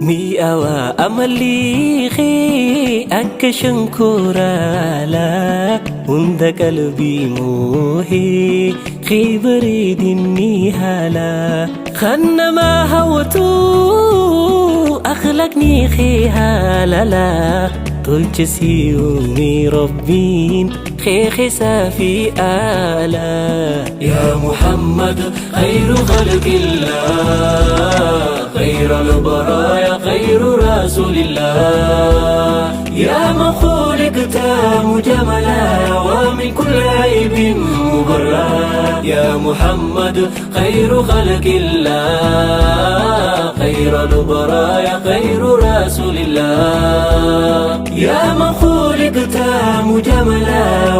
ميأوا أملي خي أكشنكورا لا هند قلبي موهي خي بريدني هلا خن ما هوتو أخلقني خي هلا تلجسي أمي ربين خي سافي آلا يا محمد خير خلق الله خير البرايا خير رسول الله يا من خلقت مجملا ومن كل عيب مبرا يا محمد خير خلق الله خير البرايا خير رسول الله يا من خلقت مجملا